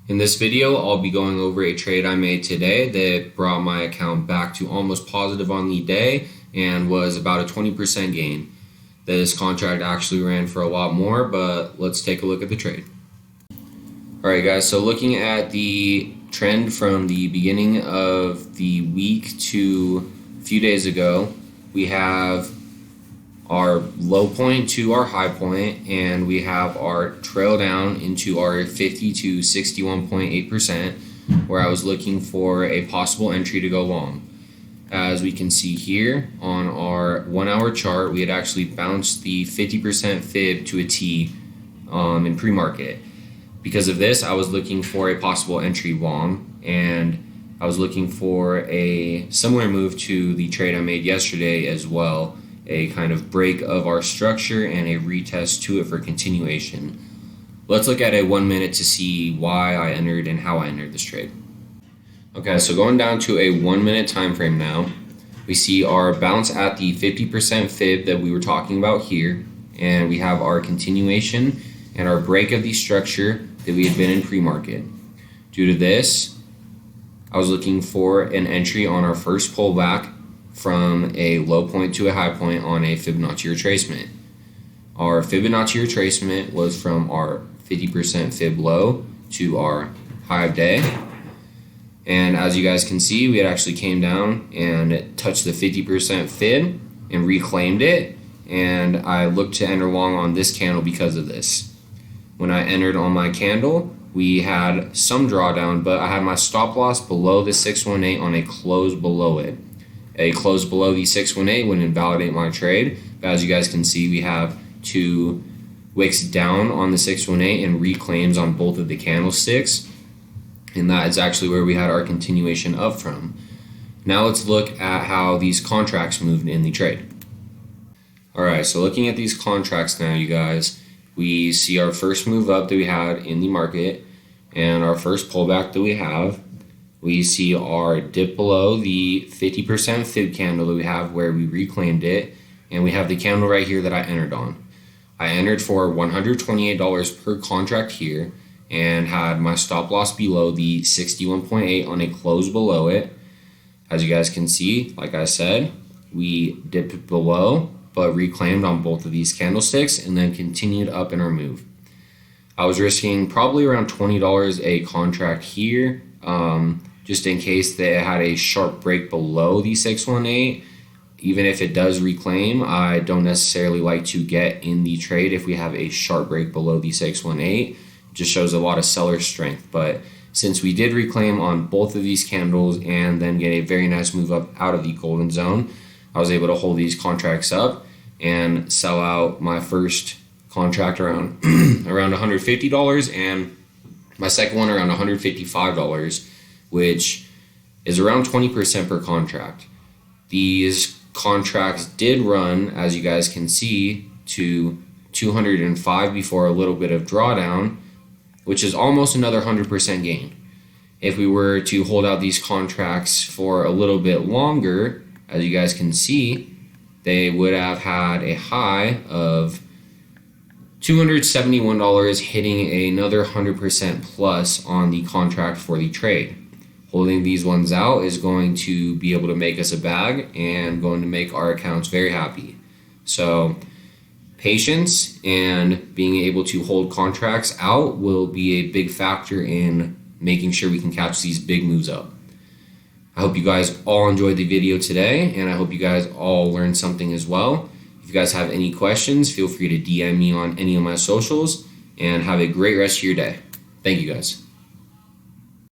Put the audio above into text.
In this video, I'll be going over a trade I made today that brought my account back to almost positive on the day and was about a 20% gain. This contract actually ran for a lot more, but let's take a look at the trade. Alright guys, so looking at the trend from the beginning of the week to a few days ago, we have our low point to our high point, and we have our trail down into our 50 to 61.8%, where I was looking for a possible entry to go long. As we can see here on our 1 hour chart, we had actually bounced the 50% fib to a T in pre-market. Because of this, I was looking for a possible entry long, and I was looking for a similar move to the trade I made yesterday as well, a kind of break of our structure and a retest to it for continuation. Let's look at a 1 minute to see why I entered and how I entered this trade. Okay, so going down to a 1 minute time frame now, we see our bounce at the 50% fib that we were talking about here, and we have our continuation and our break of the structure that we had been in pre-market. Due to this, I was looking for an entry on our first pullback from a low point to a high point on a Fibonacci retracement. Our Fibonacci retracement was from our 50% fib low to our high of day. And as you guys can see, we had actually came down and touched the 50% fib and reclaimed it. And I looked to enter long on this candle because of this. When I entered on my candle, we had some drawdown, but I had my stop loss below the 618 on a close below it. A close below the 618 would invalidate my trade, but as you guys can see, we have two wicks down on the 618 and reclaims on both of the candlesticks, and that is actually where we had our continuation up from. Now let's look at how these contracts moved in the trade. Alright, so looking at these contracts now, you guys, we see our first move up that we had in the market and our first pullback that we have. We see our dip below the 50% fib candle that we have where we reclaimed it, and we have the candle right here that I entered on. I entered for $128 per contract here and had my stop loss below the 61.8 on a close below it. As you guys can see, like I said, we dipped below but reclaimed on both of these candlesticks and then continued up in our move. I was risking probably around $20 a contract here, just in case they had a sharp break below the 618. Even if it does reclaim, I don't necessarily like to get in the trade if we have a sharp break below the 618. It just shows a lot of seller strength. But since we did reclaim on both of these candles and then get a very nice move up out of the golden zone, I was able to hold these contracts up and sell out my first contract around around $150 and my second one around $155, which is around 20% per contract. These contracts did run, as you guys can see, to 205 before a little bit of drawdown, which is almost another 100% gain. If we were to hold out these contracts for a little bit longer, as you guys can see, they would have had a high of $271, hitting another 100% plus on the contract for the trade. Holding these ones out is going to be able to make us a bag and going to make our accounts very happy. So patience and being able to hold contracts out will be a big factor in making sure we can catch these big moves up. I hope you guys all enjoyed the video today, and I hope you guys all learned something as well. If you guys have any questions, feel free to DM me on any of my socials, and have a great rest of your day. Thank you guys.